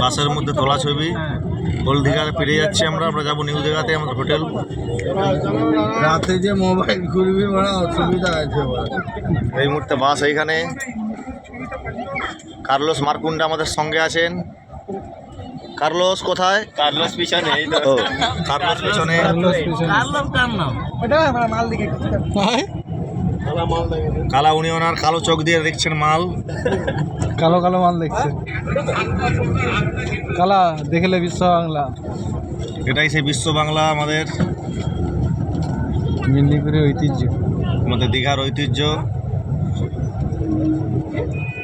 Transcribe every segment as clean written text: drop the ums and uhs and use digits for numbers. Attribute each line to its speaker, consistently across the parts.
Speaker 1: বাসের মধ্যে তোলা ছবি। ওল্ড দীঘাতে ফিরে যাচ্ছি আমরা যাবো নিউ দীঘাতে আমাদের হোটেল।
Speaker 2: রাতে যে মোবাইল ঘুরবি বড় অসুবিধা আছে।
Speaker 1: এই মুহূর্তে বাস এইখানে। কার্লোস মার্কুন্ডা আমাদের সঙ্গে আছেন। কার্লোস কোথায়?
Speaker 3: কার্লোস পিছনে।
Speaker 1: কার্লোস পিছনে। কালা উনি ওনার কালো চোখ দিয়ে দেখছেন মাল।
Speaker 2: কালো কালো মাল দেখছে। কালা দেখলে বিশ্ব বাংলা।
Speaker 1: এটাই সেই বিশ্ব বাংলা, আমাদের
Speaker 2: মেদিনীপুরের ঐতিহ্য,
Speaker 1: আমাদের দীঘার ঐতিহ্য।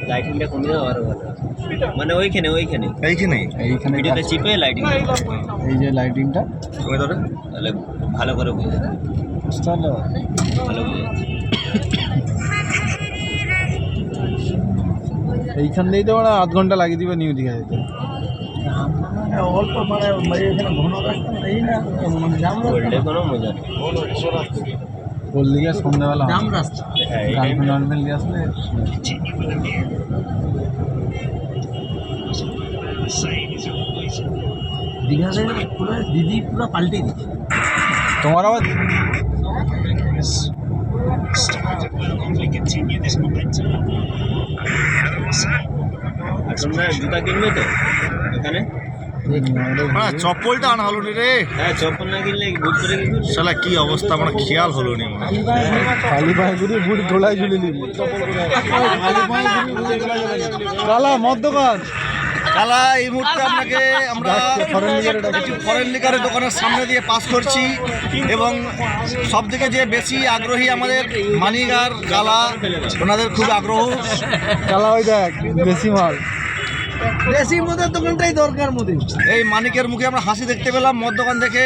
Speaker 3: লাইটিংটা কমে দাও আরো ভালো, মানে ওইখানে
Speaker 1: এইখানে
Speaker 3: ভিডিওতে চিপে লাইটিং,
Speaker 2: এই যে লাইটিংটা
Speaker 1: কমে ধরে
Speaker 3: তাহলে ভালো করে বোঝা যায়। ভালো বোঝা যাচ্ছে।
Speaker 2: এইখান দিয়েই তো মানে আধ ঘন্টা লাগিয়ে দিবে নিউ দীঘা যেতে।
Speaker 1: অল্প মানে এখানে ঘন রাস্তা নেই না,
Speaker 3: কোনো মজা নেই।
Speaker 2: ওল্ড দীঘা সন্ধ্যাবেলা জাম রাস্তা, গার্লফ্রেন্ড দিয়ে আসলে
Speaker 1: দীঘা পুরো দিদি পুরো পাল্টে দিচ্ছে।
Speaker 2: তোমার আবার
Speaker 3: তোমরা জুতা কিনবে তো এখানে?
Speaker 1: হ্যাঁ, চপ্পলটা আনা হলো নি রে।
Speaker 3: হ্যাঁ, চপ্পল না কিনলে বুট করে কি করবে?
Speaker 1: শালা কি অবস্থা, আমার খেয়াল হলো নি।
Speaker 2: খালি পায়ে ঘুরে বুট ধোলাই ঝুলে নিবি। কালা মদ দোকান।
Speaker 1: কালা এই মুহূর্তে আপনাকে আমরা ফরেন লিকারের দোকানের সামনে দিয়ে পাস করছি, এবং সব থেকে যে বেশি আগ্রহী আমাদের মানিক আর কালা, ওনাদের খুব আগ্রহ।
Speaker 2: কালা ওই দেখ বেশি মাল, বেশি মদের দোকানটাই দরকার মোদি।
Speaker 1: এই মানিকের মুখে আমরা হাসি দেখতে পেলাম মদ দোকান দেখে।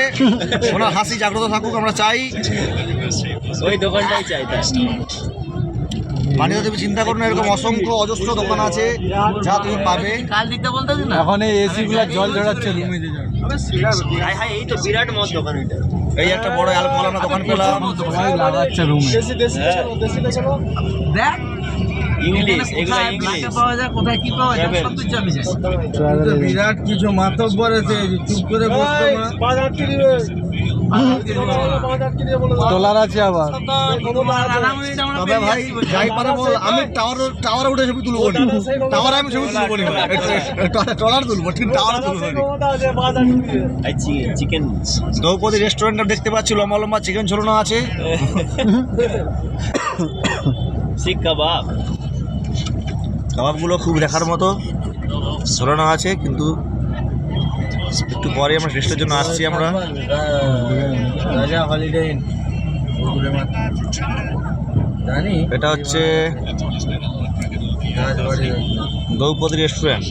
Speaker 1: ওনার হাসি জাগ্রত থাকুক আমরা চাই,
Speaker 3: ওই দোকানটাই চাই।
Speaker 1: মানিক তুমি চিন্তা করো না, এরকম অসংখ্য অজস্র দোকান আছে যা তুমি পাবে।
Speaker 2: এখন এই এসি গুলা জল ঝরাচ্ছে রুমে যে
Speaker 3: হ্যাঁ, এই তো বিরাট মদ দোকান এটা।
Speaker 1: এই একটা বড় অ্যালকোহল আমরা দোকান পেলাম,
Speaker 2: লাগাচ্ছে রুমে।
Speaker 3: ইংলিশ, এগুলো ইংলিশ পাওয়া যায়, কোথায় কি পাওয়া যায় সব কিছু আমি জানি।
Speaker 2: বিরাট কিছু মাতব্বর আছে, চুপ করে বসতে না। ডলার আছে আবার।
Speaker 1: তবে ভাই যাই পারে বল, আমি টাওয়ারে উঠে ছবি তুলবো না। টাওয়ারে আমি ছবি তুলবো না, ট্রলার তুলবো, ঠিক টাওয়ারে তুলবো না।
Speaker 3: চিকেন
Speaker 1: দ্রৌপদী রেস্টুরেন্টটা দেখতে পাচ্ছি, লম্বা লম্বা চিকেন ঝোলানো আছে।
Speaker 3: শিক কাবাব,
Speaker 1: কাবাবগুলো খুব দেখার মতো ঝোলানো আছে, কিন্তু একটু পরে আমরা টেস্টের জন্য আসছি আমরা। এটা হচ্ছে দ্রৌপদী রেস্টুরেন্ট।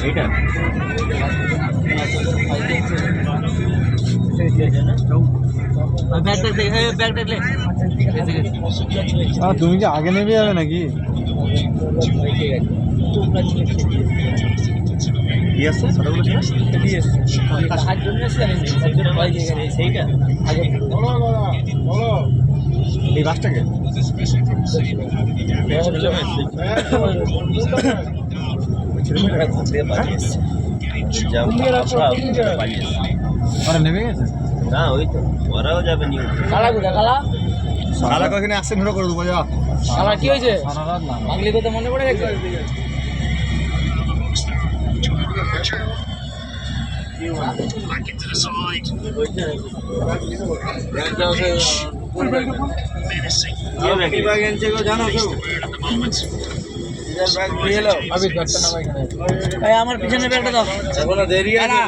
Speaker 3: এইটা
Speaker 2: তুমি কি আগে নেমে যাবে নাকি?
Speaker 1: এই বাসটাকে
Speaker 2: নেমে গেছে
Speaker 3: না, ওই তো ওরাও যাবে নিউ। কালা কোথায়?
Speaker 1: কালা এখানে আসছে, ধরে করে দেবো। যা
Speaker 3: কালা কি হয়েছে? বাংলি কথা মনে পড়ে গেছে। আমার পিছনে ব্যাগটা দাও,
Speaker 2: দেরি আছে।